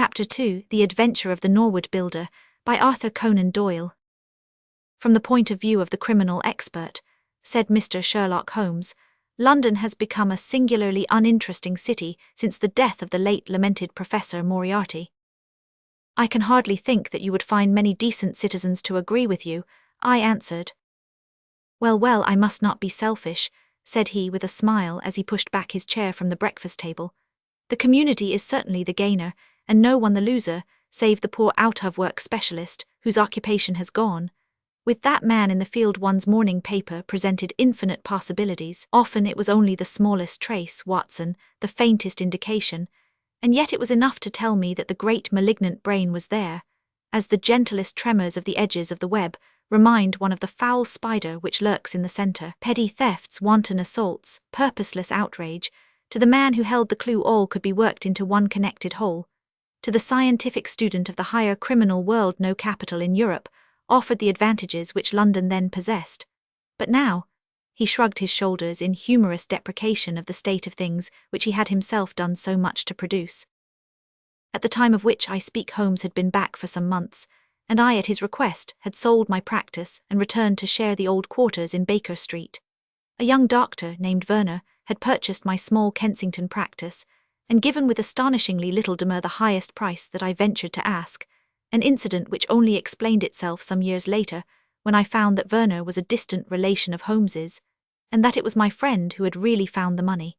Chapter 2: The Adventure of the Norwood Builder, by Arthur Conan Doyle. From the point of view of the criminal expert, said Mr. Sherlock Holmes, London has become a singularly uninteresting city since the death of the late lamented Professor Moriarty. I can hardly think that you would find many decent citizens to agree with you, I answered. Well, I must not be selfish, said he with a smile as he pushed back his chair from the breakfast table. The community is certainly the gainer, and no one the loser, save the poor out-of-work specialist, whose occupation has gone. With that man in the field, one's morning paper presented infinite possibilities. Often it was only the smallest trace, Watson, the faintest indication, and yet it was enough to tell me that the great malignant brain was there, as the gentlest tremors of the edges of the web remind one of the foul spider which lurks in the centre. Petty thefts, wanton assaults, purposeless outrage. To the man who held the clue, all could be worked into one connected whole. To the scientific student of the higher criminal world, no capital in Europe offered the advantages which London then possessed. But now, he shrugged his shoulders in humorous deprecation of the state of things which he had himself done so much to produce. At the time of which I speak, Holmes had been back for some months, and I, at his request, had sold my practice and returned to share the old quarters in Baker Street. A young doctor named Werner had purchased my small Kensington practice, and given with astonishingly little demur the highest price that I ventured to ask, an incident which only explained itself some years later, when I found that Werner was a distant relation of Holmes's, and that it was my friend who had really found the money.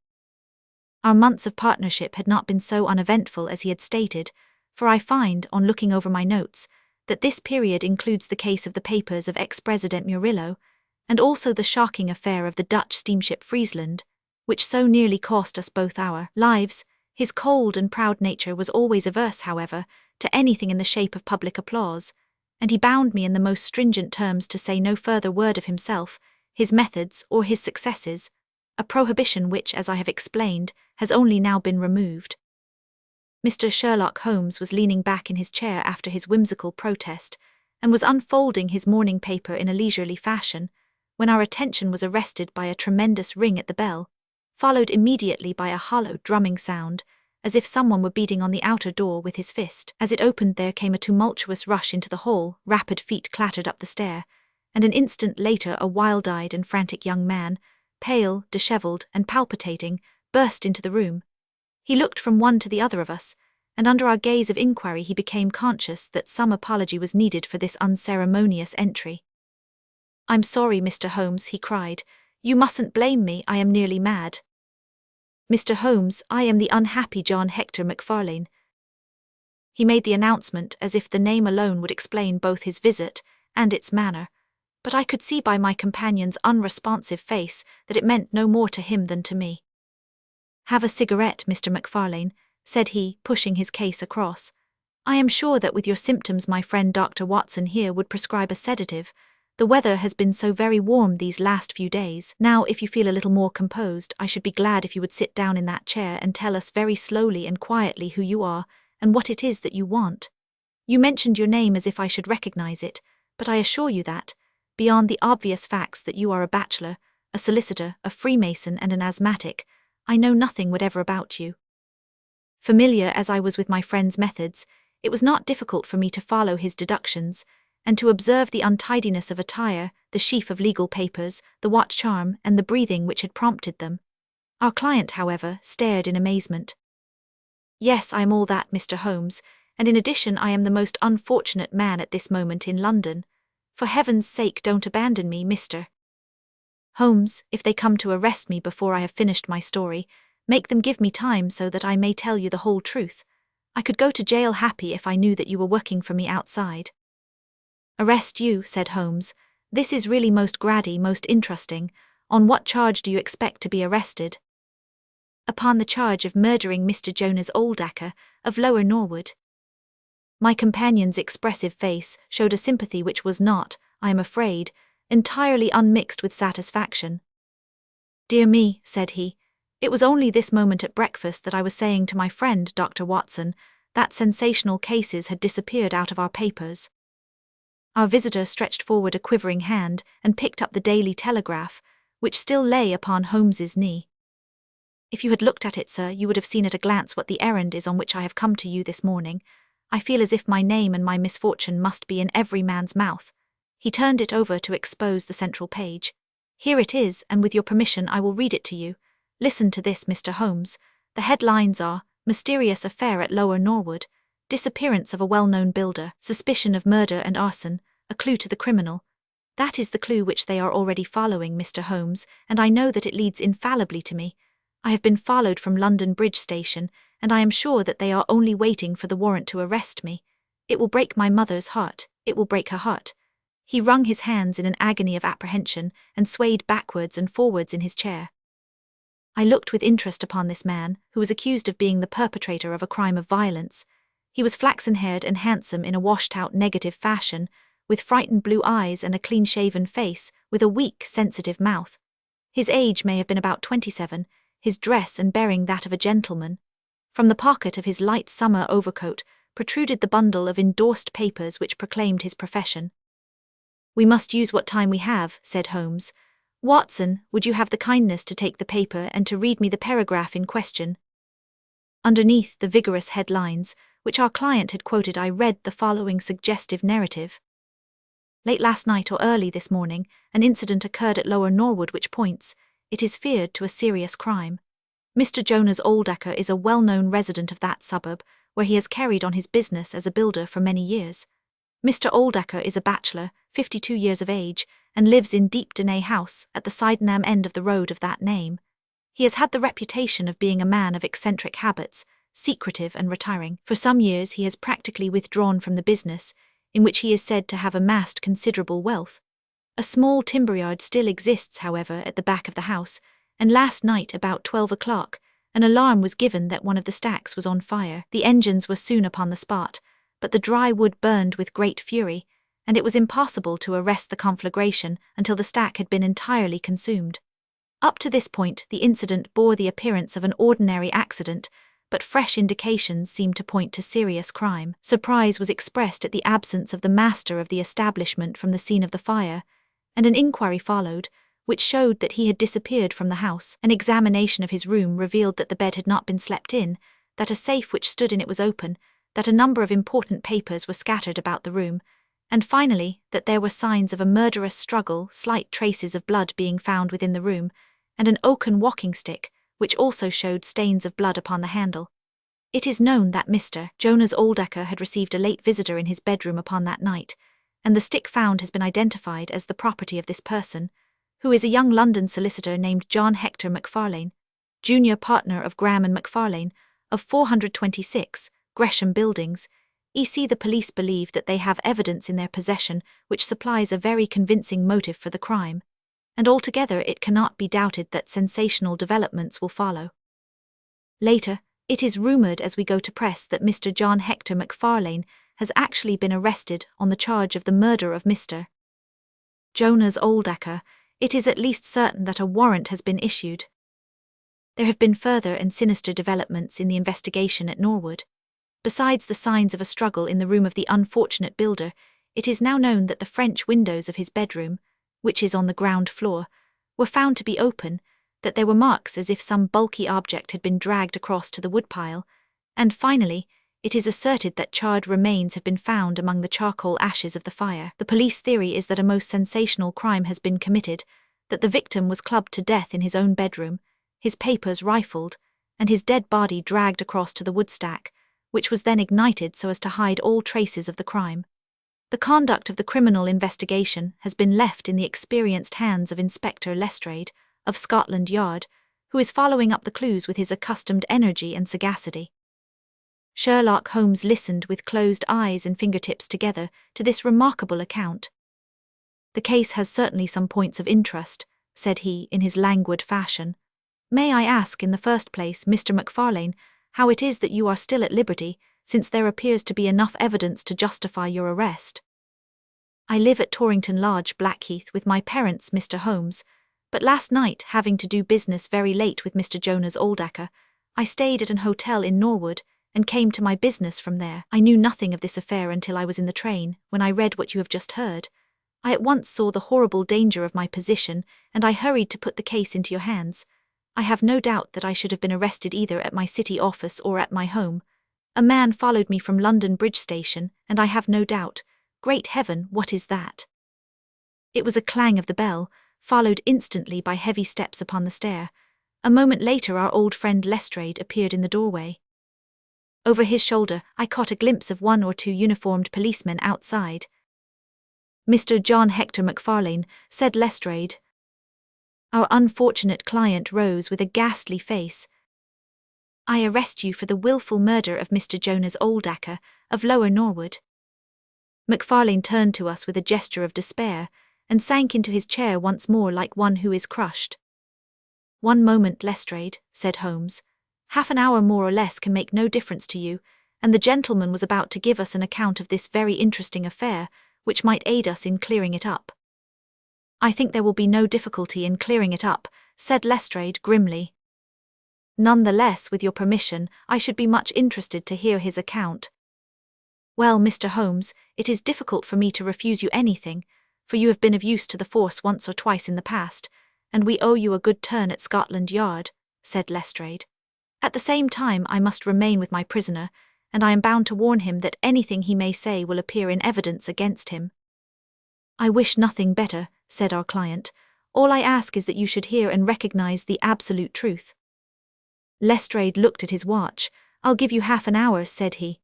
Our months of partnership had not been so uneventful as he had stated, for I find, on looking over my notes, that this period includes the case of the papers of ex-President Murillo, and also the shocking affair of the Dutch steamship Friesland, which so nearly cost us both our lives. His cold and proud nature was always averse, however, to anything in the shape of public applause, and he bound me in the most stringent terms to say no further word of himself, his methods, or his successes, a prohibition which, as I have explained, has only now been removed. Mr. Sherlock Holmes was leaning back in his chair after his whimsical protest, and was unfolding his morning paper in a leisurely fashion, when our attention was arrested by a tremendous ring at the bell, followed immediately by a hollow drumming sound, as if someone were beating on the outer door with his fist. As it opened, there came a tumultuous rush into the hall, rapid feet clattered up the stair, and an instant later a wild-eyed and frantic young man, pale, dishevelled, and palpitating, burst into the room. He looked from one to the other of us, and under our gaze of inquiry he became conscious that some apology was needed for this unceremonious entry. "I'm sorry, Mr. Holmes," he cried. "You mustn't blame me, I am nearly mad. Mr. Holmes, I am the unhappy John Hector McFarlane." He made the announcement as if the name alone would explain both his visit and its manner, but I could see by my companion's unresponsive face that it meant no more to him than to me. "Have a cigarette, Mr. McFarlane," said he, pushing his case across. "I am sure that with your symptoms my friend Dr. Watson here would prescribe a sedative. The weather has been so very warm these last few days. Now, if you feel a little more composed, I should be glad if you would sit down in that chair and tell us very slowly and quietly who you are and what it is that you want. You mentioned your name as if I should recognize it, but I assure you that, beyond the obvious facts that you are a bachelor, a solicitor, a Freemason, and an asthmatic, I know nothing whatever about you." Familiar as I was with my friend's methods, it was not difficult for me to follow his deductions, and to observe the untidiness of attire, the sheaf of legal papers, the watch charm, and the breathing which had prompted them. Our client, however, stared in amazement. "Yes, I am all that, Mr. Holmes, and in addition I am the most unfortunate man at this moment in London. For heaven's sake, don't abandon me, Mr. Holmes. If they come to arrest me before I have finished my story, make them give me time so that I may tell you the whole truth. I could go to jail happy if I knew that you were working for me outside." "Arrest you," said Holmes. "This is really most grady, most interesting. On what charge do you expect to be arrested?" "Upon the charge of murdering Mr. Jonas Oldacre, of Lower Norwood." My companion's expressive face showed a sympathy which was not, I am afraid, entirely unmixed with satisfaction. "Dear me," said he, "it was only this moment at breakfast that I was saying to my friend Dr. Watson that sensational cases had disappeared out of our papers." Our visitor stretched forward a quivering hand and picked up the Daily Telegraph, which still lay upon Holmes's knee. If you had looked at it, sir, you would have seen at a glance what the errand is on which I have come to you this morning. I feel as if my name and my misfortune must be in every man's mouth." He turned it over to expose the central page. "Here it is, and with your permission I will read it to you. Listen to this, Mr. Holmes. The headlines are, 'Mysterious Affair at Lower Norwood. Disappearance of a well-known builder. Suspicion of murder and arson. A clue to the criminal.' That is the clue which they are already following, Mr. Holmes, and I know that it leads infallibly to me. I have been followed from London Bridge Station, and I am sure that they are only waiting for the warrant to arrest me. It will break my mother's heart. It will break her heart." He wrung his hands in an agony of apprehension and swayed backwards and forwards in his chair. I looked with interest upon this man, who was accused of being the perpetrator of a crime of violence. He was flaxen-haired and handsome in a washed-out negative fashion, with frightened blue eyes and a clean-shaven face, with a weak, sensitive mouth. His age may have been about 27, his dress and bearing that of a gentleman. From the pocket of his light summer overcoat protruded the bundle of endorsed papers which proclaimed his profession. "We must use what time we have," said Holmes. "Watson, would you have the kindness to take the paper and to read me the paragraph in question?" Underneath the vigorous headlines, which our client had quoted, I read the following suggestive narrative. "Late last night or early this morning, an incident occurred at Lower Norwood which points, it is feared, to a serious crime. Mr. Jonas Oldacre is a well-known resident of that suburb, where he has carried on his business as a builder for many years. Mr. Oldacre is a bachelor, 52 years of age, and lives in Deep Denay House, at the Sydenham end of the road of that name. He has had the reputation of being a man of eccentric habits, secretive and retiring. For some years he has practically withdrawn from the business, in which he is said to have amassed considerable wealth. A small timber yard still exists, however, at the back of the house, and last night about 12 o'clock, an alarm was given that one of the stacks was on fire. The engines were soon upon the spot, but the dry wood burned with great fury, and it was impossible to arrest the conflagration until the stack had been entirely consumed. Up to this point the incident bore the appearance of an ordinary accident, but fresh indications seemed to point to serious crime. Surprise was expressed at the absence of the master of the establishment from the scene of the fire, and an inquiry followed, which showed that he had disappeared from the house. An examination of his room revealed that the bed had not been slept in, that a safe which stood in it was open, that a number of important papers were scattered about the room, and finally that there were signs of a murderous struggle, slight traces of blood being found within the room, and an oaken walking stick, which also showed stains of blood upon the handle. It is known that Mr. Jonas Oldacre had received a late visitor in his bedroom upon that night, and the stick found has been identified as the property of this person, who is a young London solicitor named John Hector McFarlane, junior partner of Graham and McFarlane, of 426, Gresham Buildings. The police believe that they have evidence in their possession which supplies a very convincing motive for the crime, and altogether it cannot be doubted that sensational developments will follow. Later, it is rumoured as we go to press that Mr. John Hector McFarlane has actually been arrested on the charge of the murder of Mr. Jonas Oldacre. It is at least certain that a warrant has been issued. There have been further and sinister developments in the investigation at Norwood. Besides the signs of a struggle in the room of the unfortunate builder, it is now known that the French windows of his bedroom, which is on the ground floor, were found to be open, that there were marks as if some bulky object had been dragged across to the woodpile, and finally, it is asserted that charred remains have been found among the charcoal ashes of the fire. The police theory is that a most sensational crime has been committed, that the victim was clubbed to death in his own bedroom, his papers rifled, and his dead body dragged across to the woodstack, which was then ignited so as to hide all traces of the crime. The conduct of the criminal investigation has been left in the experienced hands of Inspector Lestrade, of Scotland Yard, who is following up the clues with his accustomed energy and sagacity. Sherlock Holmes listened with closed eyes and fingertips together to this remarkable account. "The case has certainly some points of interest," said he in his languid fashion. "May I ask, in the first place, Mr. McFarlane, how it is that you are still at liberty, since there appears to be enough evidence to justify your arrest?" "I live at Torrington Lodge, Blackheath, with my parents, Mr. Holmes, but last night, having to do business very late with Mr. Jonas Oldacre, I stayed at an hotel in Norwood, and came to my business from there. I knew nothing of this affair until I was in the train, when I read what you have just heard. I at once saw the horrible danger of my position, and I hurried to put the case into your hands. I have no doubt that I should have been arrested either at my city office or at my home. A man followed me from London Bridge Station, and I have no doubt. Great heaven, what is that? It was a clang of the bell, followed instantly by heavy steps upon the stair. A moment later our old friend Lestrade appeared in the doorway. Over his shoulder I caught a glimpse of 1 or 2 uniformed policemen outside. "Mr. John Hector McFarlane," said Lestrade. Our unfortunate client rose with a ghastly face. "I arrest you for the wilful murder of Mr. Jonas Oldacre, of Lower Norwood." McFarlane turned to us with a gesture of despair, and sank into his chair once more like one who is crushed. "One moment, Lestrade," said Holmes. "Half an hour more or less can make no difference to you, and the gentleman was about to give us an account of this very interesting affair, which might aid us in clearing it up." "I think there will be no difficulty in clearing it up," said Lestrade grimly. "None the less, with your permission, I should be much interested to hear his account." "Well, Mr. Holmes, it is difficult for me to refuse you anything, for you have been of use to the force once or twice in the past, and we owe you a good turn at Scotland Yard," said Lestrade. "At the same time I must remain with my prisoner, and I am bound to warn him that anything he may say will appear in evidence against him." "I wish nothing better," said our client. "All I ask is that you should hear and recognize the absolute truth." Lestrade looked at his watch. "I'll give you half an hour," said he.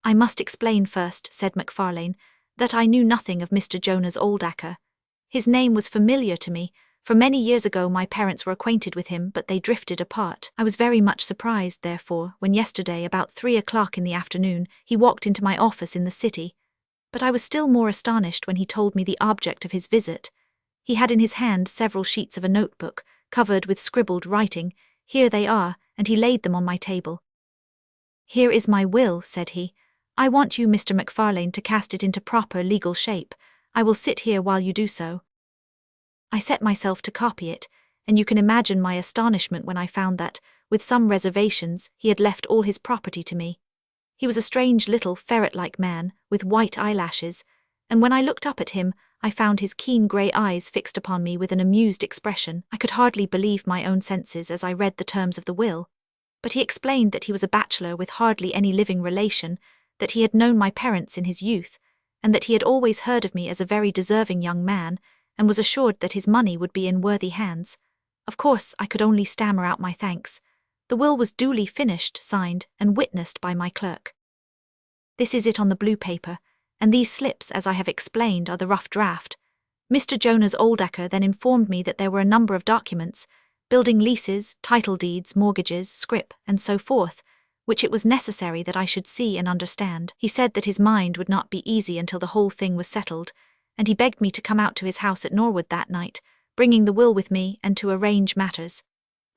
"I must explain first," said McFarlane, "that I knew nothing of Mr. Jonas Oldacre. His name was familiar to me, for many years ago my parents were acquainted with him, but they drifted apart. I was very much surprised, therefore, when yesterday, about 3 o'clock in the afternoon, he walked into my office in the city. But I was still more astonished when he told me the object of his visit. He had in his hand several sheets of a notebook, covered with scribbled writing. Here they are, and he laid them on my table. "Here is my will," said he. "I want you, Mr. McFarlane, to cast it into proper legal shape. I will sit here while you do so." I set myself to copy it, and you can imagine my astonishment when I found that, with some reservations, he had left all his property to me. He was a strange little ferret-like man, with white eyelashes, and when I looked up at him, I found his keen grey eyes fixed upon me with an amused expression. I could hardly believe my own senses as I read the terms of the will. But he explained that he was a bachelor with hardly any living relation, that he had known my parents in his youth, and that he had always heard of me as a very deserving young man, and was assured that his money would be in worthy hands. Of course, I could only stammer out my thanks. The will was duly finished, signed, and witnessed by my clerk. This is it on the blue paper, and these slips, as I have explained, are the rough draft. Mr. Jonas Oldacre then informed me that there were a number of documents, building leases, title deeds, mortgages, scrip, and so forth, which it was necessary that I should see and understand. He said that his mind would not be easy until the whole thing was settled, and he begged me to come out to his house at Norwood that night, bringing the will with me, and to arrange matters.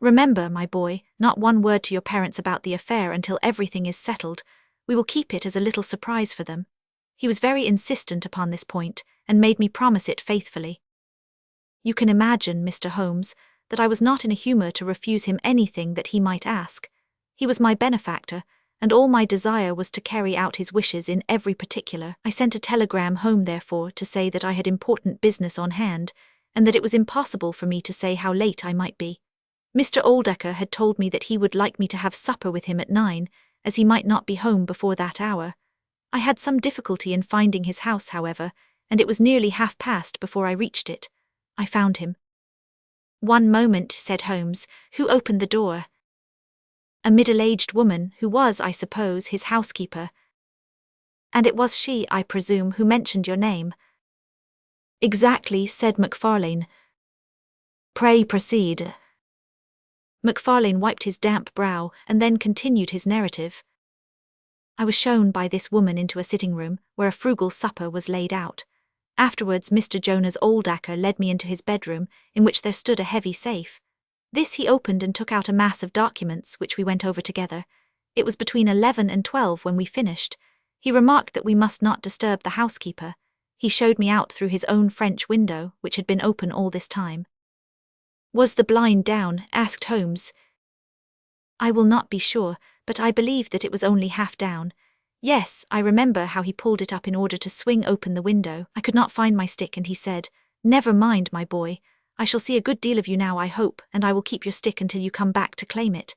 Remember, my boy, not one word to your parents about the affair until everything is settled. We will keep it as a little surprise for them. He was very insistent upon this point, and made me promise it faithfully. You can imagine, Mr. Holmes, that I was not in a humour to refuse him anything that he might ask. He was my benefactor, and all my desire was to carry out his wishes in every particular. I sent a telegram home, therefore, to say that I had important business on hand, and that it was impossible for me to say how late I might be. Mr. Oldacre had told me that he would like me to have supper with him at 9, as he might not be home before that hour. I had some difficulty in finding his house, however, and it was nearly 1:30 before I reached it. I found him. "One moment," said Holmes. "Who opened the door?" "A middle-aged woman, who was, I suppose, his housekeeper." "And it was she, I presume, who mentioned your name?" "Exactly," said McFarlane. "Pray proceed." McFarlane wiped his damp brow, and then continued his narrative. "I was shown by this woman into a sitting-room, where a frugal supper was laid out. Afterwards Mr. Jonas Oldacre led me into his bedroom, in which there stood a heavy safe. This he opened and took out a mass of documents, which we went over together. It was between 11 and 12 when we finished. He remarked that we must not disturb the housekeeper. He showed me out through his own French window, which had been open all this time." "Was the blind down?" asked Holmes. "I will not be sure, but I believe that it was only half down. Yes, I remember how he pulled it up in order to swing open the window. I could not find my stick, and he said, 'Never mind, my boy, I shall see a good deal of you now, I hope, and I will keep your stick until you come back to claim it.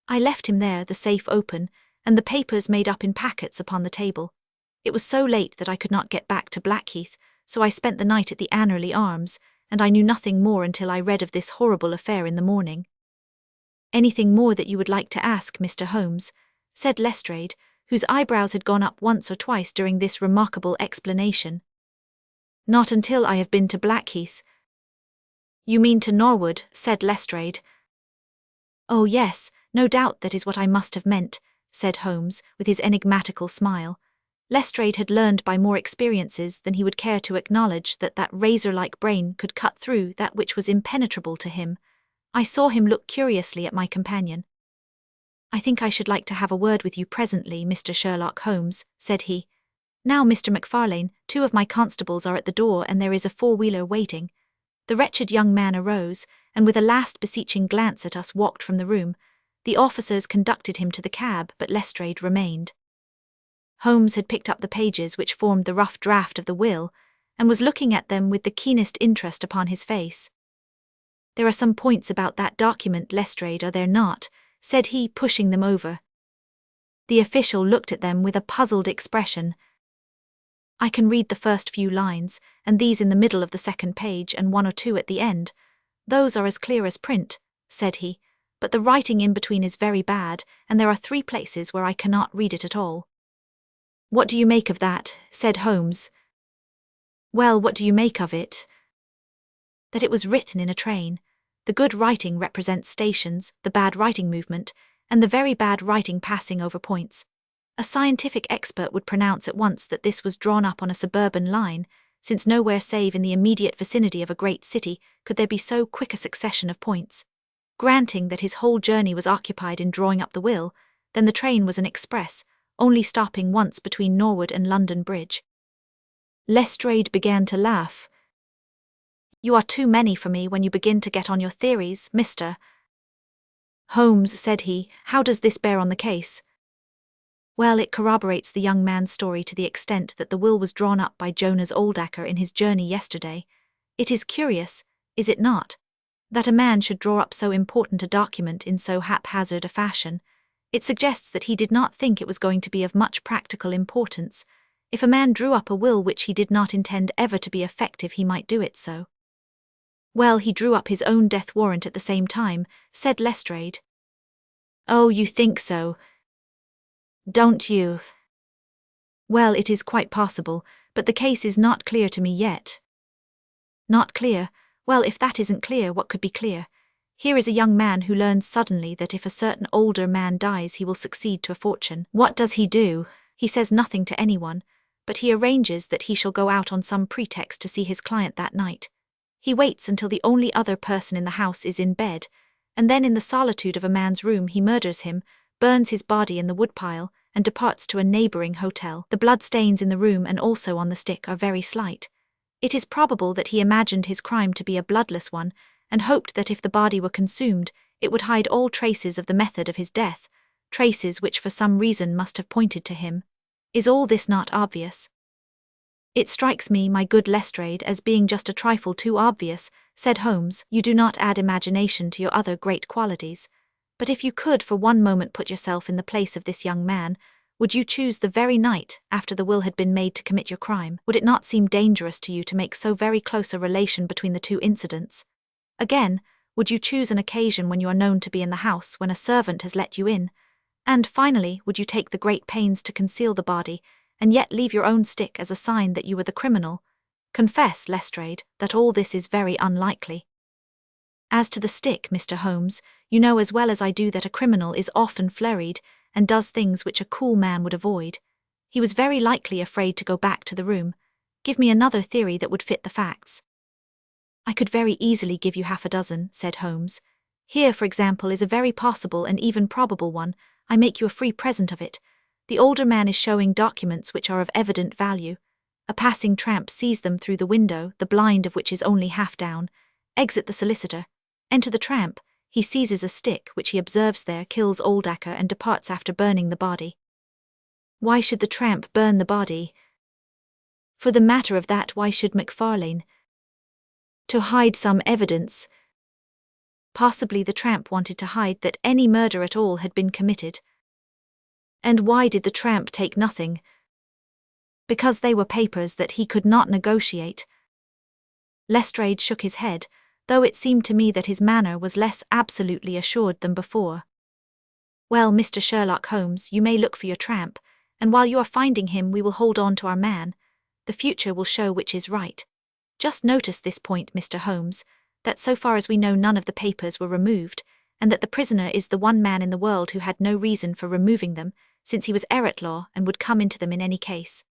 I left him there, the safe open, and the papers made up in packets upon the table. It was so late that I could not get back to Blackheath, so I spent the night at the Anerley Arms, and I knew nothing more until I read of this horrible affair in the morning." "Anything more that you would like to ask, Mr. Holmes?" said Lestrade, whose eyebrows had gone up once or twice during this remarkable explanation. "Not until I have been to Blackheath." "You mean to Norwood," said Lestrade. "Oh yes, no doubt that is what I must have meant," said Holmes, with his enigmatical smile. Lestrade had learned by more experiences than he would care to acknowledge that razor-like brain could cut through that which was impenetrable to him. I saw him look curiously at my companion. "I think I should like to have a word with you presently, Mr. Sherlock Holmes," said he. "Now, Mr. McFarlane, 2 of my constables are at the door and there is a 4-wheeler waiting." The wretched young man arose, and with a last beseeching glance at us walked from the room. The officers conducted him to the cab, but Lestrade remained. Holmes had picked up the pages which formed the rough draft of the will, and was looking at them with the keenest interest upon his face. "There are some points about that document, Lestrade, are there not?" said he, pushing them over. The official looked at them with a puzzled expression. "I can read the first few lines, and these in the middle of the second page and 1 or 2 at the end. Those are as clear as print," said he, "but the writing in between is very bad, and there are 3 places where I cannot read it at all." "What do you make of that?" said Holmes. "Well, what do you make of it?" "That it was written in a train. The good writing represents stations, the bad writing movement, and the very bad writing passing over points. A scientific expert would pronounce at once that this was drawn up on a suburban line, since nowhere save in the immediate vicinity of a great city could there be so quick a succession of points. Granting that his whole journey was occupied in drawing up the will, then the train was an express, only stopping once between Norwood and London Bridge." Lestrade began to laugh. "You are too many for me when you begin to get on your theories, Mr. Holmes," said he. "How does this bear on the case?" "Well, it corroborates the young man's story to the extent that the will was drawn up by Jonas Oldacre in his journey yesterday. It is curious, is it not, that a man should draw up so important a document in so haphazard a fashion. It suggests that he did not think it was going to be of much practical importance. If a man drew up a will which he did not intend ever to be effective, he might do it so." "Well, he drew up his own death warrant at the same time," said Lestrade. "Oh, you think so, don't you?" "Well, it is quite possible, but the case is not clear to me yet." "Not clear? Well, if that isn't clear, what could be clear? Here is a young man who learns suddenly that if a certain older man dies he will succeed to a fortune. What does he do? He says nothing to anyone, but he arranges that he shall go out on some pretext to see his client that night. He waits until the only other person in the house is in bed, and then in the solitude of a man's room he murders him, burns his body in the woodpile, and departs to a neighbouring hotel. The bloodstains in the room and also on the stick are very slight. It is probable that he imagined his crime to be a bloodless one, and hoped that if the body were consumed, it would hide all traces of the method of his death, traces which for some reason must have pointed to him. Is all this not obvious?" "It strikes me, my good Lestrade, as being just a trifle too obvious," said Holmes. "You do not add imagination to your other great qualities. But if you could for one moment put yourself in the place of this young man, would you choose the very night after the will had been made to commit your crime? Would it not seem dangerous to you to make so very close a relation between the 2 incidents? Again, would you choose an occasion when you are known to be in the house when a servant has let you in? And finally, would you take the great pains to conceal the body, and yet leave your own stick as a sign that you were the criminal? Confess, Lestrade, that all this is very unlikely." "As to the stick, Mr. Holmes, you know as well as I do that a criminal is often flurried, and does things which a cool man would avoid. He was very likely afraid to go back to the room. Give me another theory that would fit the facts." "I could very easily give you half a dozen," said Holmes. "Here, for example, is a very possible and even probable one. I make you a free present of it. The older man is showing documents which are of evident value. A passing tramp sees them through the window, the blind of which is only half down. Exit the solicitor. Enter the tramp. He seizes a stick which he observes there, kills Oldacre, and departs after burning the body." "Why should the tramp burn the body?" "For the matter of that, why should McFarlane? To hide some evidence. Possibly the tramp wanted to hide that any murder at all had been committed. And why did the tramp take nothing? Because they were papers that he could not negotiate. Lestrade shook his head, though it seemed to me that his manner was less absolutely assured than before. Well, Mr. Sherlock Holmes, you may look for your tramp, and while you are finding him we will hold on to our man. The future will show which is right. Just notice this point, Mr. Holmes, that so far as we know none of the papers were removed, and that the prisoner is the one man in the world who had no reason for removing them, since he was heir at law and would come into them in any case.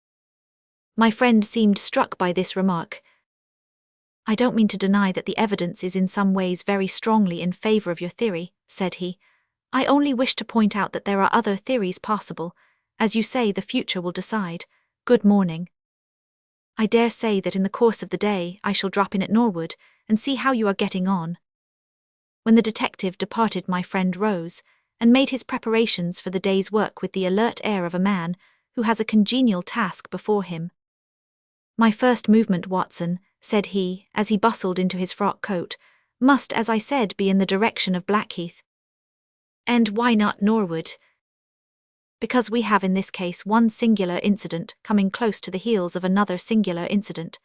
My friend seemed struck by this remark. I don't mean to deny that the evidence is in some ways very strongly in favour of your theory, said he. I only wish to point out that there are other theories possible. As you say, the future will decide. Good morning. I dare say that in the course of the day I shall drop in at Norwood and see how you are getting on. When the detective departed, my friend rose and made his preparations for the day's work with the alert air of a man who has a congenial task before him. My first movement, Watson, said he, as he bustled into his frock coat, must, as I said, be in the direction of Blackheath. And why not Norwood? Because we have in this case one singular incident coming close to the heels of another singular incident.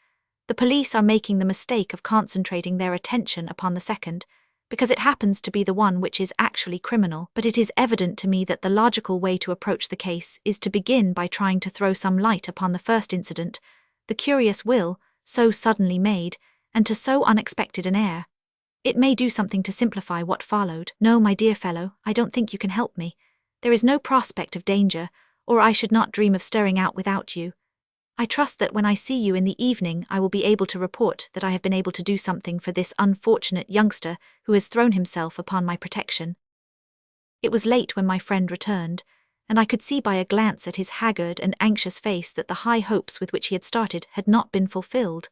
The police are making the mistake of concentrating their attention upon the second, because it happens to be the one which is actually criminal, but it is evident to me that the logical way to approach the case is to begin by trying to throw some light upon the first incident, the curious will, so suddenly made, and to so unexpected an heir. It may do something to simplify what followed. No, my dear fellow, I don't think you can help me. There is no prospect of danger, or I should not dream of stirring out without you. I trust that when I see you in the evening I will be able to report that I have been able to do something for this unfortunate youngster who has thrown himself upon my protection. It was late when my friend returned, and I could see by a glance at his haggard and anxious face that the high hopes with which he had started had not been fulfilled.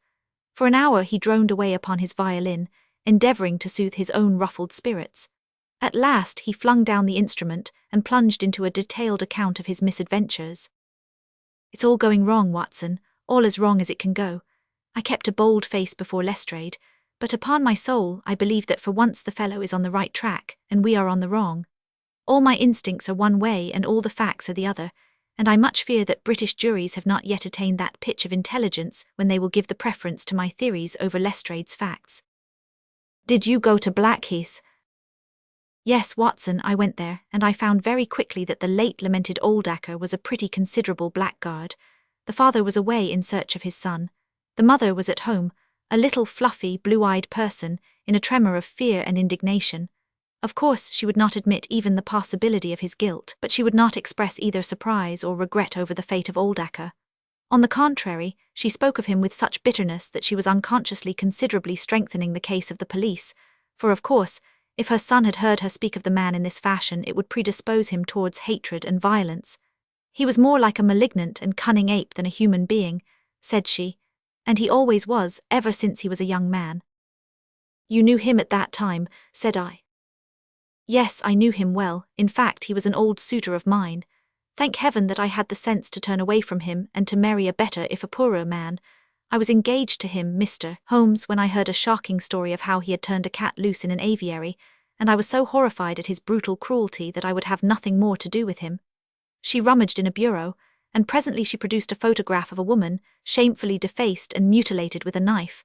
For an hour he droned away upon his violin, endeavouring to soothe his own ruffled spirits. At last he flung down the instrument and plunged into a detailed account of his misadventures. It's all going wrong, Watson, all as wrong as it can go. I kept a bold face before Lestrade, but upon my soul I believe that for once the fellow is on the right track, and we are on the wrong. All my instincts are one way and all the facts are the other, and I much fear that British juries have not yet attained that pitch of intelligence when they will give the preference to my theories over Lestrade's facts. Did you go to Blackheath? Yes, Watson, I went there, and I found very quickly that the late lamented Oldacre was a pretty considerable blackguard. The father was away in search of his son. The mother was at home, a little fluffy, blue-eyed person, in a tremor of fear and indignation. Of course, she would not admit even the possibility of his guilt, but she would not express either surprise or regret over the fate of Oldacre. On the contrary, she spoke of him with such bitterness that she was unconsciously considerably strengthening the case of the police, for of course, if her son had heard her speak of the man in this fashion, it would predispose him towards hatred and violence. He was more like a malignant and cunning ape than a human being, said she, and he always was, ever since he was a young man. You knew him at that time, said I. Yes, I knew him well. In fact, he was an old suitor of mine. Thank heaven that I had the sense to turn away from him and to marry a better if a poorer man. I was engaged to him, Mr. Holmes, when I heard a shocking story of how he had turned a cat loose in an aviary, and I was so horrified at his brutal cruelty that I would have nothing more to do with him. She rummaged in a bureau, and presently she produced a photograph of a woman, shamefully defaced and mutilated with a knife.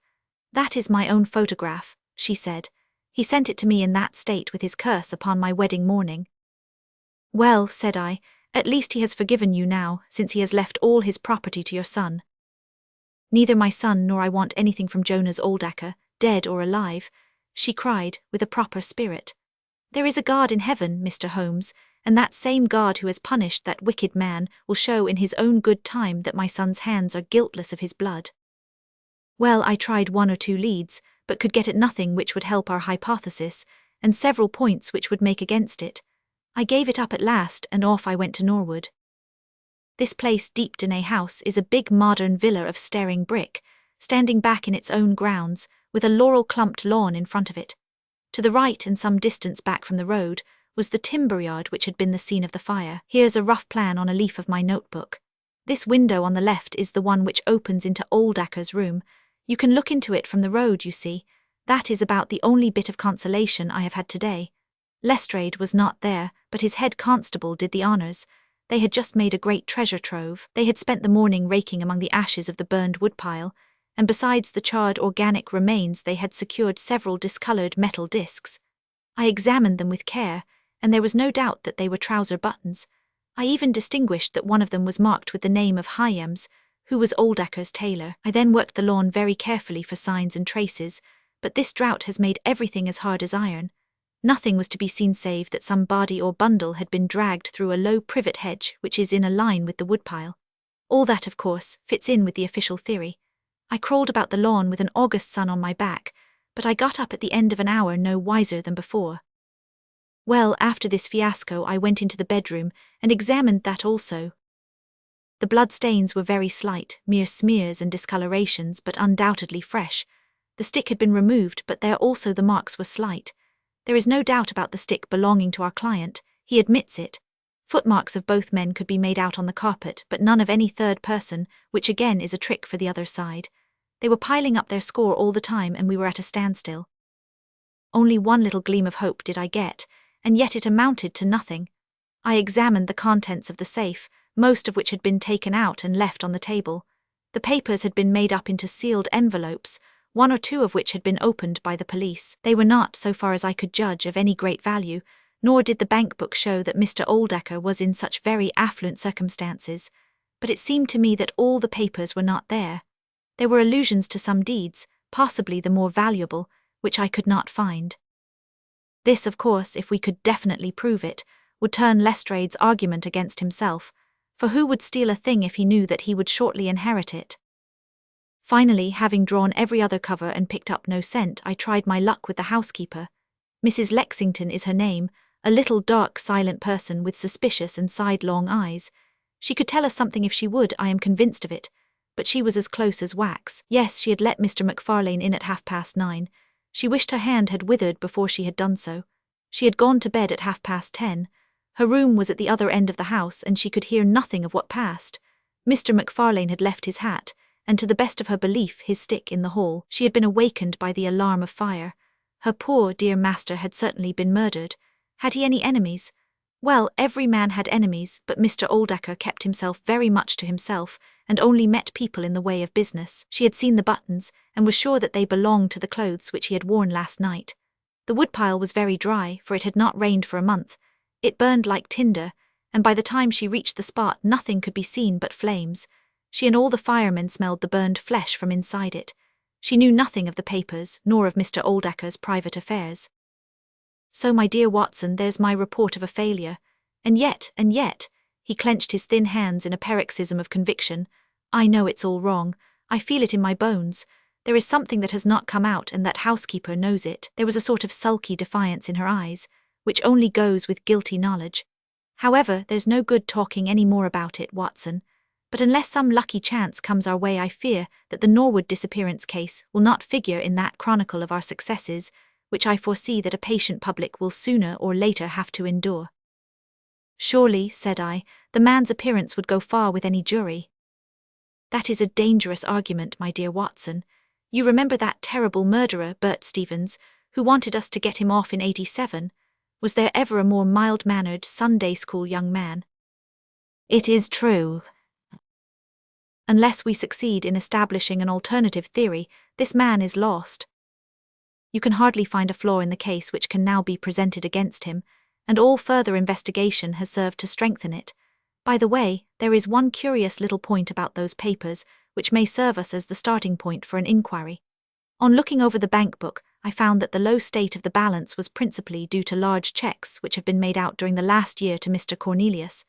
That is my own photograph, she said. He sent it to me in that state with his curse upon my wedding morning. Well, said I, at least he has forgiven you now, since he has left all his property to your son. Neither my son nor I want anything from Jonas Oldacre, dead or alive, she cried, with a proper spirit. There is a God in heaven, Mr. Holmes, and that same God who has punished that wicked man will show in his own good time that my son's hands are guiltless of his blood. Well, I tried 1 or 2 leads, but could get at nothing which would help our hypothesis, and several points which would make against it. I gave it up at last, and off I went to Norwood. This place, Deepdenay House, is a big modern villa of staring brick, standing back in its own grounds, with a laurel-clumped lawn in front of it. To the right and some distance back from the road was the timber yard which had been the scene of the fire. Here's a rough plan on a leaf of my notebook. This window on the left is the one which opens into Oldacre's room. You can look into it from the road, you see. That is about the only bit of consolation I have had today. Lestrade was not there, but his head constable did the honours. They had just made a great treasure trove. They had spent the morning raking among the ashes of the burned woodpile, and besides the charred organic remains they had secured several discoloured metal discs. I examined them with care, and there was no doubt that they were trouser buttons. I even distinguished that one of them was marked with the name of Holmes, who was Oldacre's tailor. I then worked the lawn very carefully for signs and traces, but this drought has made everything as hard as iron. Nothing was to be seen save that some body or bundle had been dragged through a low privet hedge which is in a line with the woodpile. All that, of course, fits in with the official theory. I crawled about the lawn with an August sun on my back, but I got up at the end of an hour no wiser than before. Well, after this fiasco I went into the bedroom and examined that also. The blood stains were very slight, mere smears and discolorations, but undoubtedly fresh. The stick had been removed, but there also the marks were slight. There is no doubt about the stick belonging to our client, he admits it. Footmarks of both men could be made out on the carpet, but none of any third person, which again is a trick for the other side. They were piling up their score all the time and we were at a standstill. Only one little gleam of hope did I get, and yet it amounted to nothing. I examined the contents of the safe, most of which had been taken out and left on the table. The papers had been made up into sealed envelopes, one or two of which had been opened by the police. They were not, so far as I could judge, of any great value, nor did the bank book show that Mr. Oldacre was in such very affluent circumstances, but it seemed to me that all the papers were not there. There were allusions to some deeds, possibly the more valuable, which I could not find. This, of course, if we could definitely prove it, would turn Lestrade's argument against himself, for who would steal a thing if he knew that he would shortly inherit it? Finally, having drawn every other cover and picked up no scent, I tried my luck with the housekeeper. Mrs. Lexington is her name, a little dark, silent person with suspicious and sidelong eyes. She could tell us something if she would, I am convinced of it, but she was as close as wax. Yes, she had let Mr. McFarlane in at 9:30. She wished her hand had withered before she had done so. She had gone to bed at 10:30. Her room was at the other end of the house and she could hear nothing of what passed. Mr. McFarlane had left his hat, and to the best of her belief his stick in the hall. She had been awakened by the alarm of fire. Her poor dear master had certainly been murdered. Had he any enemies? Well, every man had enemies, but Mr. Oldacre kept himself very much to himself, and only met people in the way of business. She had seen the buttons, and was sure that they belonged to the clothes which he had worn last night. The woodpile was very dry, for it had not rained for a month. It burned like tinder, and by the time she reached the spot nothing could be seen but flames. She and all the firemen smelled the burned flesh from inside it. She knew nothing of the papers, nor of Mr. Oldacre's private affairs. So, my dear Watson, there's my report of a failure. And yet, he clenched his thin hands in a paroxysm of conviction, I know it's all wrong. I feel it in my bones. There is something that has not come out, and that housekeeper knows it. There was a sort of sulky defiance in her eyes, which only goes with guilty knowledge. However, there's no good talking any more about it, Watson. But unless some lucky chance comes our way, I fear that the Norwood disappearance case will not figure in that chronicle of our successes, which I foresee that a patient public will sooner or later have to endure. Surely, said I, the man's appearance would go far with any jury. That is a dangerous argument, my dear Watson. You remember that terrible murderer, Bert Stevens, who wanted us to get him off in 87? Was there ever a more mild-mannered Sunday school young man? It is true. Unless we succeed in establishing an alternative theory, this man is lost. You can hardly find a flaw in the case which can now be presented against him, and all further investigation has served to strengthen it. By the way, there is one curious little point about those papers which may serve us as the starting point for an inquiry. On looking over the bank book, I found that the low state of the balance was principally due to large cheques which have been made out during the last year to Mr. Cornelius.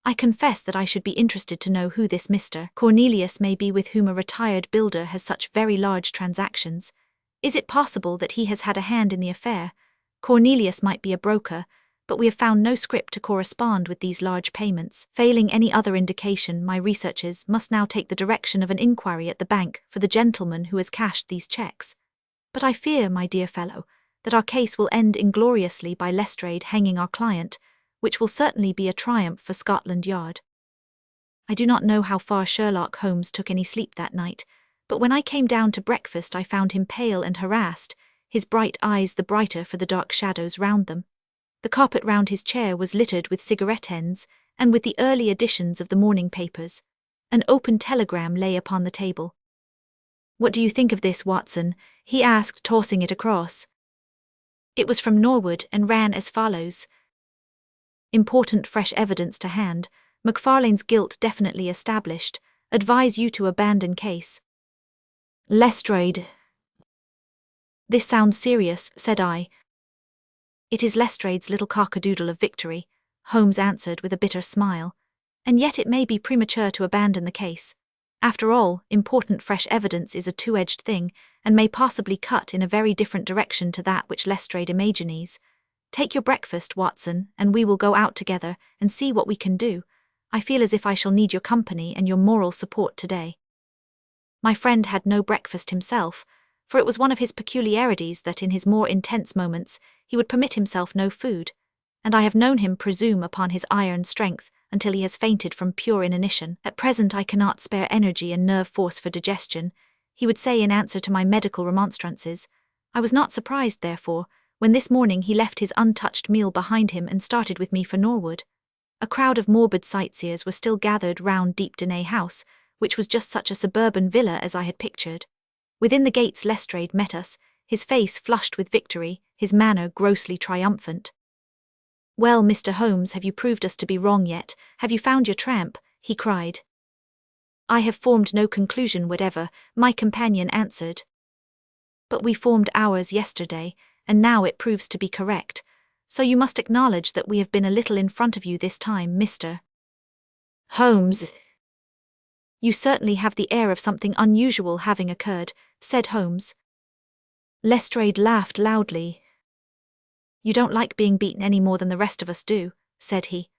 I confess that I should be interested to know who this Mr. Cornelius may be with whom a retired builder has such very large transactions. Is it possible that he has had a hand in the affair? Cornelius might be a broker, but we have found no script to correspond with these large payments. Failing any other indication, my researches must now take the direction of an inquiry at the bank for the gentleman who has cashed these cheques. But I fear, my dear fellow, that our case will end ingloriously by Lestrade hanging our client, which will certainly be a triumph for Scotland Yard. I do not know how far Sherlock Holmes took any sleep that night, but when I came down to breakfast I found him pale and harassed, his bright eyes the brighter for the dark shadows round them. The carpet round his chair was littered with cigarette ends, and with the early editions of the morning papers. An open telegram lay upon the table. "What do you think of this, Watson?" he asked, tossing it across. It was from Norwood and ran as follows. "Important fresh evidence to hand. McFarlane's guilt definitely established. Advise you to abandon case. Lestrade." "This sounds serious," said I. "It is Lestrade's little cockadoodle of victory," Holmes answered with a bitter smile. "And yet it may be premature to abandon the case. After all, important fresh evidence is a two-edged thing, and may possibly cut in a very different direction to that which Lestrade imagines. Take your breakfast, Watson, and we will go out together and see what we can do. I feel as if I shall need your company and your moral support today." My friend had no breakfast himself, for it was one of his peculiarities that in his more intense moments he would permit himself no food, and I have known him presume upon his iron strength until he has fainted from pure inanition. "At present I cannot spare energy and nerve force for digestion," he would say in answer to my medical remonstrances. I was not surprised, therefore, when this morning he left his untouched meal behind him and started with me for Norwood. A crowd of morbid sightseers were still gathered round Deepdene House, which was just such a suburban villa as I had pictured. Within the gates Lestrade met us, his face flushed with victory, his manner grossly triumphant. "Well, Mr. Holmes, have you proved us to be wrong yet? Have you found your tramp?" he cried. "I have formed no conclusion whatever," my companion answered. "But we formed ours yesterday, and now it proves to be correct. So you must acknowledge that we have been a little in front of you this time, Mr. Holmes." "You certainly have the air of something unusual having occurred," said Holmes. Lestrade laughed loudly. "You don't like being beaten any more than the rest of us do," said he.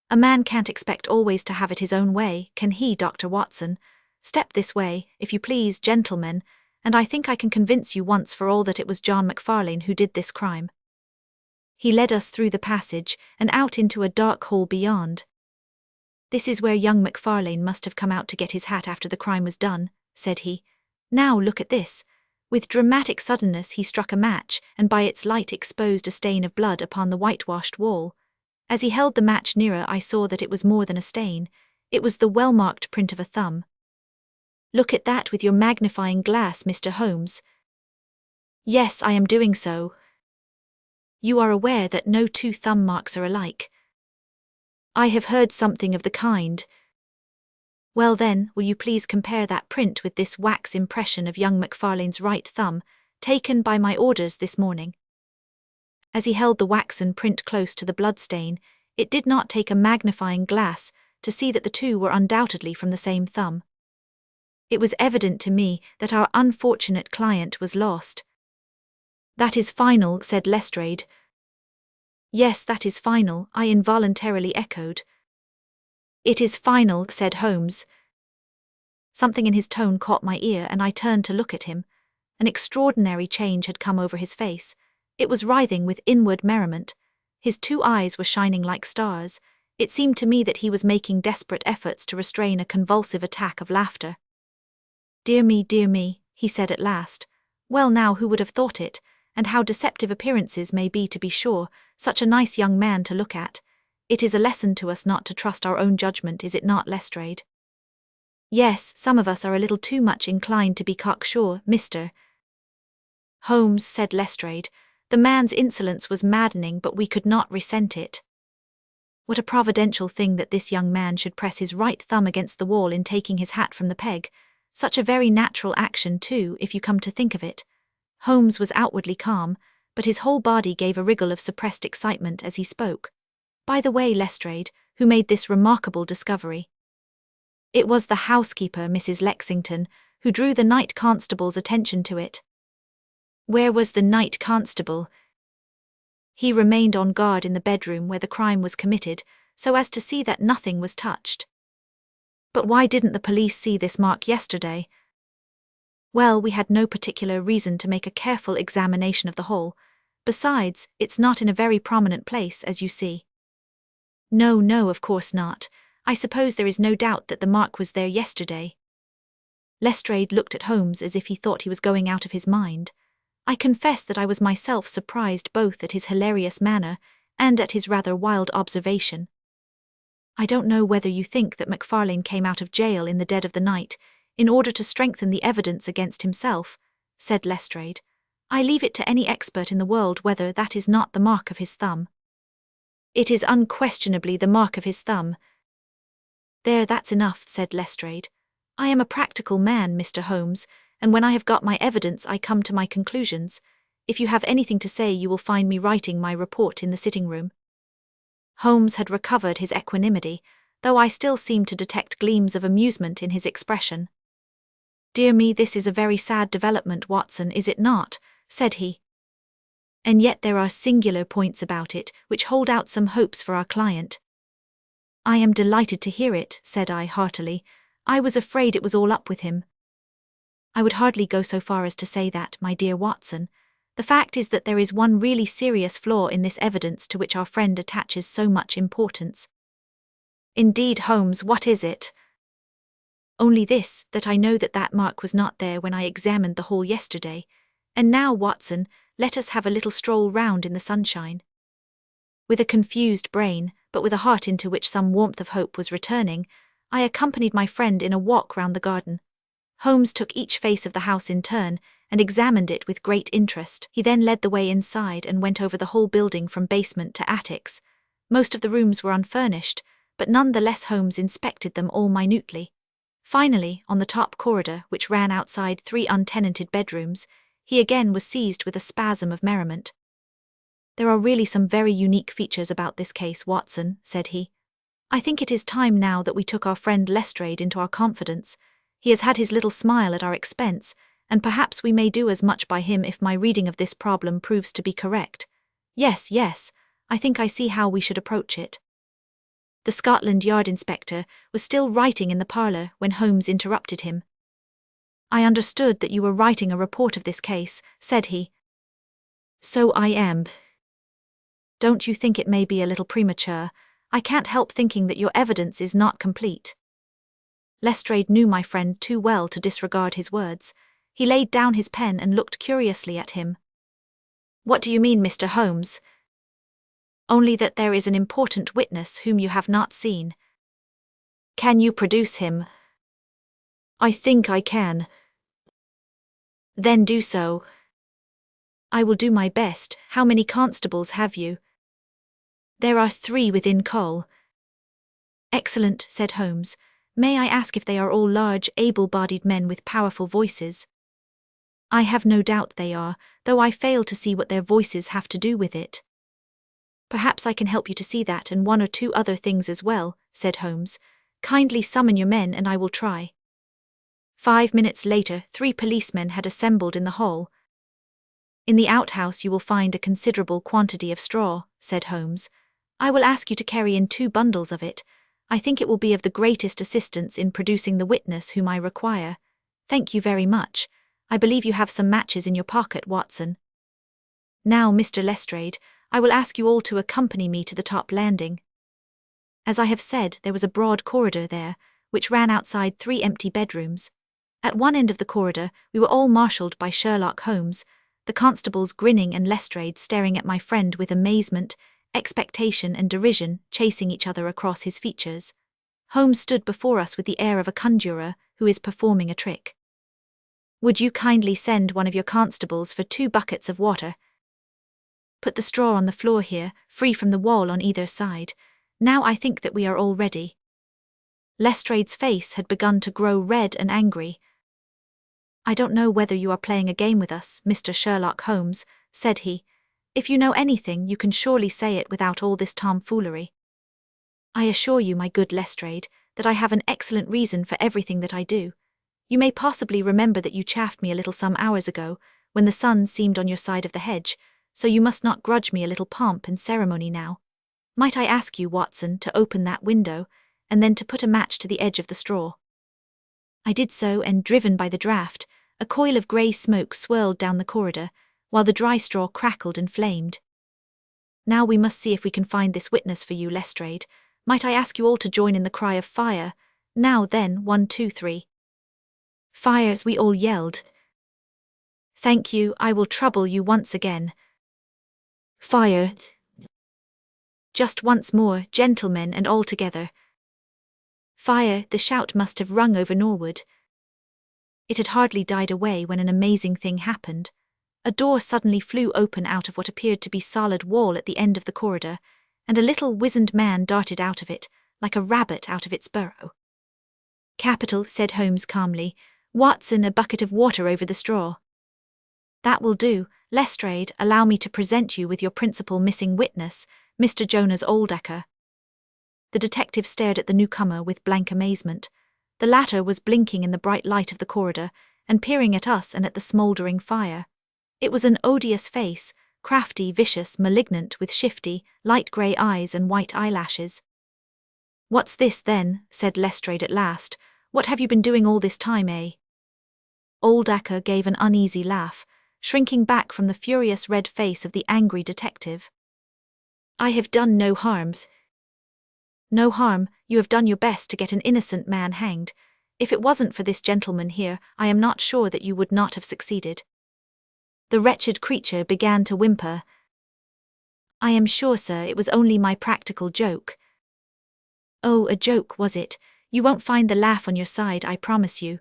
"A man can't expect always to have it his own way, can he, Dr. Watson? Step this way, if you please, gentlemen, and I think I can convince you once for all that it was John McFarlane who did this crime." He led us through the passage and out into a dark hall beyond. "This is where young McFarlane must have come out to get his hat after the crime was done," said he. "Now look at this." With dramatic suddenness he struck a match and by its light exposed a stain of blood upon the whitewashed wall. As he held the match nearer I saw that it was more than a stain. It was the well-marked print of a thumb. "Look at that with your magnifying glass, Mr. Holmes." "Yes, I am doing so." "You are aware that no two thumb marks are alike." "I have heard something of the kind." "Well then, will you please compare that print with this wax impression of young McFarlane's right thumb, taken by my orders this morning?" As he held the waxen print close to the bloodstain, it did not take a magnifying glass to see that the two were undoubtedly from the same thumb. It was evident to me that our unfortunate client was lost. "That is final," said Lestrade. "Yes, that is final," I involuntarily echoed. "It is final," said Holmes. Something in his tone caught my ear and I turned to look at him. An extraordinary change had come over his face. It was writhing with inward merriment. His two eyes were shining like stars. It seemed to me that he was making desperate efforts to restrain a convulsive attack of laughter. Dear me," he said at last. "Well now, who would have thought it? And how deceptive appearances may be, to be sure, such a nice young man to look at. It is a lesson to us not to trust our own judgment, is it not, Lestrade?" "Yes, some of us are a little too much inclined to be cocksure, Mr. Holmes," said Lestrade. The man's insolence was maddening, but we could not resent it. What a providential thing that this young man should press his right thumb against the wall in taking his hat from the peg. Such a very natural action, too, if you come to think of it. Holmes was outwardly calm, but his whole body gave a wriggle of suppressed excitement as he spoke. "By the way, Lestrade, who made this remarkable discovery?" "It was the housekeeper, Mrs. Lexington, who drew the night constable's attention to it." "Where was the night constable?" "He remained on guard in the bedroom where the crime was committed, so as to see that nothing was touched." "But why didn't the police see this mark yesterday?" "Well, we had no particular reason to make a careful examination of the hole. Besides, it's not in a very prominent place, as you see." No, of course not. I suppose there is no doubt that the mark was there yesterday." Lestrade looked at Holmes as if he thought he was going out of his mind. I confess that I was myself surprised both at his hilarious manner and at his rather wild observation. I don't know whether you think that McFarlane came out of jail in the dead of the night in order to strengthen the evidence against himself, said Lestrade. I leave it to any expert in the world whether that is not the mark of his thumb. It is unquestionably the mark of his thumb. There, that's enough, said Lestrade. I am a practical man, Mr. Holmes, and when I have got my evidence I come to my conclusions. If you have anything to say you will find me writing my report in the sitting room. Holmes had recovered his equanimity, though I still seemed to detect gleams of amusement in his expression. Dear me, this is a very sad development, Watson, is it not? Said he. And yet there are singular points about it which hold out some hopes for our client. I am delighted to hear it, said I heartily. I was afraid it was all up with him. I would hardly go so far as to say that, my dear Watson. The fact is that there is one really serious flaw in this evidence to which our friend attaches so much importance. Indeed, Holmes, what is it? Only this, that I know that that mark was not there when I examined the hall yesterday. And now, Watson, let us have a little stroll round in the sunshine. With a confused brain, but with a heart into which some warmth of hope was returning, I accompanied my friend in a walk round the garden. Holmes took each face of the house in turn, and examined it with great interest. He then led the way inside and went over the whole building from basement to attics. Most of the rooms were unfurnished, but none the less Holmes inspected them all minutely. Finally, on the top corridor, which ran outside 3 untenanted bedrooms, he again was seized with a spasm of merriment. There are really some very unique features about this case, Watson, said he. I think it is time now that we took our friend Lestrade into our confidence. He has had his little smile at our expense, and perhaps we may do as much by him if my reading of this problem proves to be correct. Yes, I think I see how we should approach it. The Scotland Yard inspector was still writing in the parlour when Holmes interrupted him. I understood that you were writing a report of this case, said he. So I am. Don't you think it may be a little premature? I can't help thinking that your evidence is not complete. Lestrade knew my friend too well to disregard his words. He laid down his pen and looked curiously at him. What do you mean, Mr. Holmes? Only that there is an important witness whom you have not seen. Can you produce him? I think I can. Then do so. I will do my best. How many constables have you? There are 3 within call. Excellent, said Holmes. May I ask if they are all large, able-bodied men with powerful voices? I have no doubt they are, though I fail to see what their voices have to do with it. Perhaps I can help you to see that and 1 or 2 other things as well, said Holmes. Kindly summon your men and I will try. 5 minutes later, 3 policemen had assembled in the hall. In the outhouse you will find a considerable quantity of straw, said Holmes. I will ask you to carry in 2 bundles of it. I think it will be of the greatest assistance in producing the witness whom I require. Thank you very much. I believe you have some matches in your pocket, Watson. Now, Mr. Lestrade, I will ask you all to accompany me to the top landing. As I have said, there was a broad corridor there, which ran outside 3 empty bedrooms. At one end of the corridor, we were all marshalled by Sherlock Holmes, the constables grinning and Lestrade staring at my friend with amazement, expectation and derision chasing each other across his features. Holmes stood before us with the air of a conjurer who is performing a trick. Would you kindly send one of your constables for 2 buckets of water? Put the straw on the floor here, free from the wall on either side. Now I think that we are all ready. Lestrade's face had begun to grow red and angry. I don't know whether you are playing a game with us, Mr. Sherlock Holmes, said he. If you know anything, you can surely say it without all this tomfoolery. I assure you, my good Lestrade, that I have an excellent reason for everything that I do. You may possibly remember that you chaffed me a little some hours ago, when the sun seemed on your side of the hedge, so you must not grudge me a little pomp and ceremony now. Might I ask you, Watson, to open that window, and then to put a match to the edge of the straw? I did so, and driven by the draught, a coil of grey smoke swirled down the corridor, while the dry straw crackled and flamed. Now we must see if we can find this witness for you, Lestrade. Might I ask you all to join in the cry of fire? Now then, 1, 2, 3. Fires, we all yelled. Thank you, I will trouble you once again. Fire. Just once more, gentlemen, and all together. Fire, the shout must have rung over Norwood. It had hardly died away when an amazing thing happened. A door suddenly flew open out of what appeared to be solid wall at the end of the corridor, and a little wizened man darted out of it, like a rabbit out of its burrow. Capital, said Holmes calmly. Watson, a bucket of water over the straw. That will do. Lestrade, allow me to present you with your principal missing witness, Mr. Jonas Oldacre. The detective stared at the newcomer with blank amazement. The latter was blinking in the bright light of the corridor, and peering at us and at the smouldering fire. It was an odious face, crafty, vicious, malignant, with shifty, light grey eyes and white eyelashes. What's this, then? Said Lestrade at last. What have you been doing all this time, eh? Oldacre gave an uneasy laugh, shrinking back from the furious red face of the angry detective. I have done no harms. No harm, you have done your best to get an innocent man hanged. If it wasn't for this gentleman here, I am not sure that you would not have succeeded. The wretched creature began to whimper. I am sure, sir, it was only my practical joke. Oh, a joke, was it? You won't find the laugh on your side, I promise you.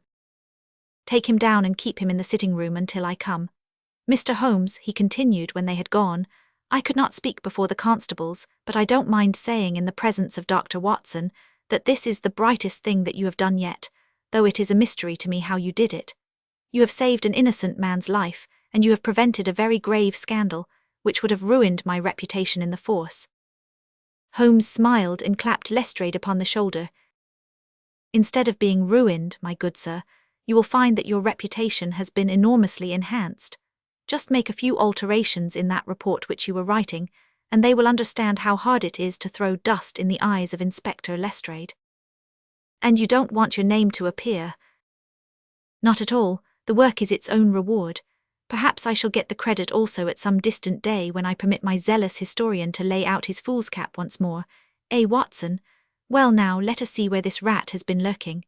Take him down and keep him in the sitting-room until I come. Mr. Holmes, he continued when they had gone, I could not speak before the constables, but I don't mind saying in the presence of Dr. Watson that this is the brightest thing that you have done yet, though it is a mystery to me how you did it. You have saved an innocent man's life, and you have prevented a very grave scandal, which would have ruined my reputation in the force. Holmes smiled and clapped Lestrade upon the shoulder. Instead of being ruined, my good sir, you will find that your reputation has been enormously enhanced. Just make a few alterations in that report which you were writing, and they will understand how hard it is to throw dust in the eyes of Inspector Lestrade. And you don't want your name to appear? Not at all. The work is its own reward. Perhaps I shall get the credit also at some distant day when I permit my zealous historian to lay out his fool's cap once more. Eh, Watson? Well now, let us see where this rat has been lurking.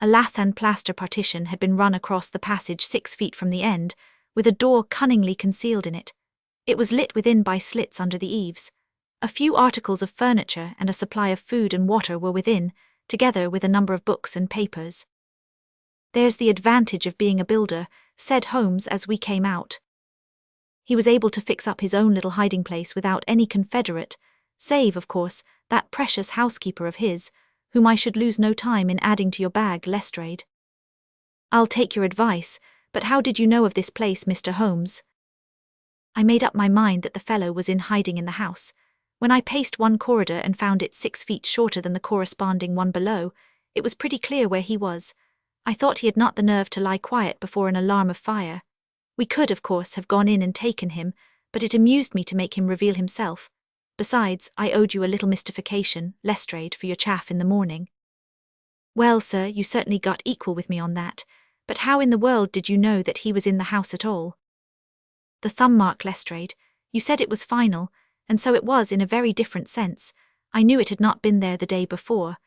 A lath and plaster partition had been run across the passage 6 feet from the end, with a door cunningly concealed in it. It was lit within by slits under the eaves. A few articles of furniture and a supply of food and water were within, together with a number of books and papers. There's the advantage of being a builder, said Holmes as we came out. He was able to fix up his own little hiding place without any confederate, save, of course, that precious housekeeper of his, whom I should lose no time in adding to your bag, Lestrade. I'll take your advice, but how did you know of this place, Mr. Holmes? I made up my mind that the fellow was in hiding in the house. When I paced one corridor and found it 6 feet shorter than the corresponding one below, it was pretty clear where he was. I thought he had not the nerve to lie quiet before an alarm of fire. We could, of course, have gone in and taken him, but it amused me to make him reveal himself. Besides, I owed you a little mystification, Lestrade, for your chaff in the morning. Well, sir, you certainly got equal with me on that, but how in the world did you know that he was in the house at all? The thumb mark, Lestrade. You said it was final, and so it was in a very different sense. I knew it had not been there the day before.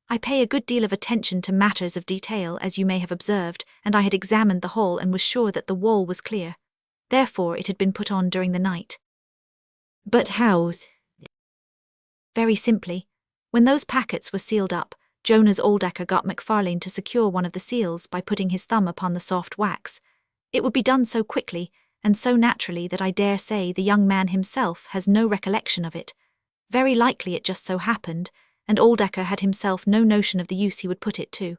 I pay a good deal of attention to matters of detail, as you may have observed, and I had examined the hall and was sure that the wall was clear. Therefore it had been put on during the night. But how? Very simply. When those packets were sealed up, Jonas Oldacre got McFarlane to secure one of the seals by putting his thumb upon the soft wax. It would be done so quickly and so naturally that I dare say the young man himself has no recollection of it. Very likely it just so happened, and Oldacre had himself no notion of the use he would put it to.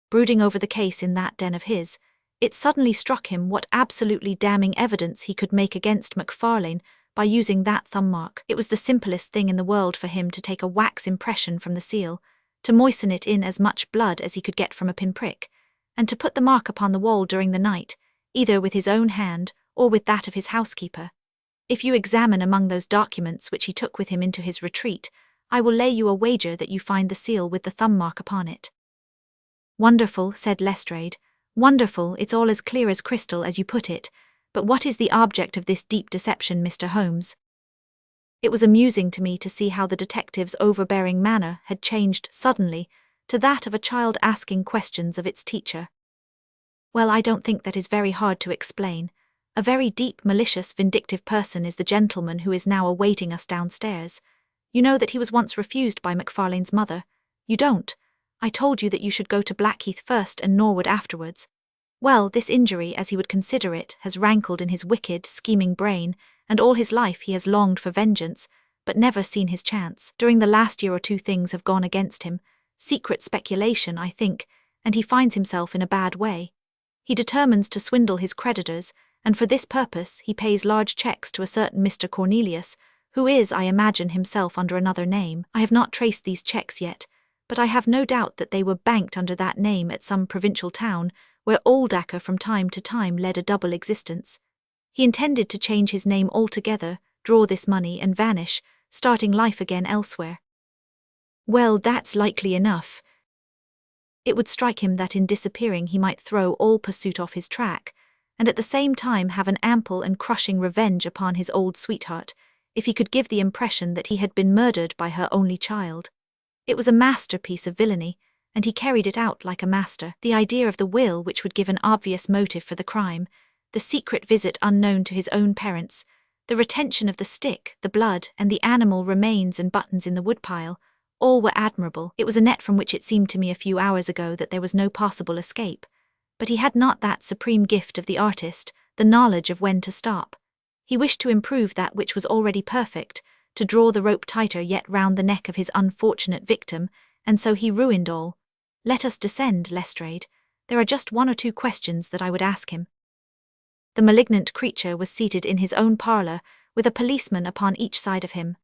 Brooding over the case in that den of his, it suddenly struck him what absolutely damning evidence he could make against McFarlane by using that thumb mark. It was the simplest thing in the world for him to take a wax impression from the seal, to moisten it in as much blood as he could get from a pinprick, and to put the mark upon the wall during the night, either with his own hand or with that of his housekeeper. If you examine among those documents which he took with him into his retreat, I will lay you a wager that you find the seal with the thumb mark upon it. Wonderful, said Lestrade. Wonderful, it's all as clear as crystal as you put it, but what is the object of this deep deception, Mr. Holmes? It was amusing to me to see how the detective's overbearing manner had changed suddenly to that of a child asking questions of its teacher. Well, I don't think that is very hard to explain. A very deep, malicious, vindictive person is the gentleman who is now awaiting us downstairs. You know that he was once refused by McFarlane's mother. You don't. I told you that you should go to Blackheath first and Norwood afterwards. Well, this injury, as he would consider it, has rankled in his wicked, scheming brain, and all his life he has longed for vengeance, but never seen his chance. During the last year or two things have gone against him. Secret speculation, I think, and he finds himself in a bad way. He determines to swindle his creditors, and for this purpose he pays large checks to a certain Mr. Cornelius, who is, I imagine, himself under another name. I have not traced these checks yet, but I have no doubt that they were banked under that name at some provincial town, where Oldacre from time to time led a double existence. He intended to change his name altogether, draw this money and vanish, starting life again elsewhere. Well, that's likely enough. It would strike him that in disappearing he might throw all pursuit off his track, and at the same time have an ample and crushing revenge upon his old sweetheart, if he could give the impression that he had been murdered by her only child. It was a masterpiece of villainy, and he carried it out like a master. The idea of the will which would give an obvious motive for the crime, the secret visit unknown to his own parents, the retention of the stick, the blood, and the animal remains and buttons in the woodpile, all were admirable. It was a net from which it seemed to me a few hours ago that there was no possible escape. But he had not that supreme gift of the artist, the knowledge of when to stop. He wished to improve that which was already perfect, to draw the rope tighter yet round the neck of his unfortunate victim, and so he ruined all. Let us descend, Lestrade. There are just one or two questions that I would ask him. The malignant creature was seated in his own parlour, with a policeman upon each side of him.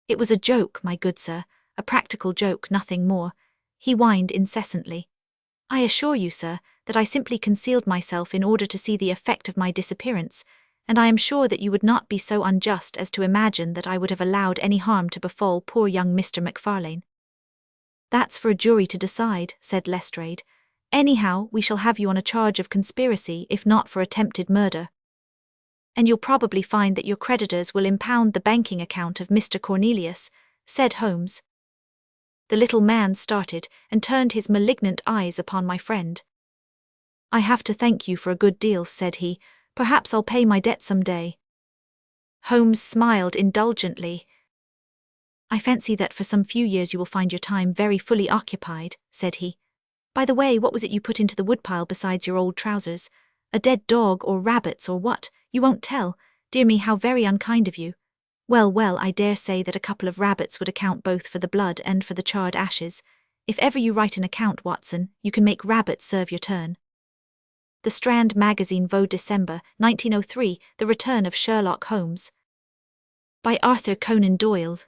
It was a joke, my good sir, a practical joke, nothing more. He whined incessantly. I assure you, sir, that I simply concealed myself in order to see the effect of my disappearance, and I am sure that you would not be so unjust as to imagine that I would have allowed any harm to befall poor young Mr. McFarlane. That's for a jury to decide, said Lestrade. Anyhow, we shall have you on a charge of conspiracy, if not for attempted murder. And you'll probably find that your creditors will impound the banking account of Mr. Cornelius, said Holmes. The little man started and turned his malignant eyes upon my friend. I have to thank you for a good deal, said he. Perhaps I'll pay my debt some day. Holmes smiled indulgently. I fancy that for some few years you will find your time very fully occupied, said he. By the way, what was it you put into the woodpile besides your old trousers? A dead dog or rabbits or what? You won't tell? Dear me, how very unkind of you. Well, I dare say that a couple of rabbits would account both for the blood and for the charred ashes. If ever you write an account, Watson, you can make rabbits serve your turn. The Strand Magazine, Vaux, December, 1903, The Return of Sherlock Holmes. By Arthur Conan Doyle.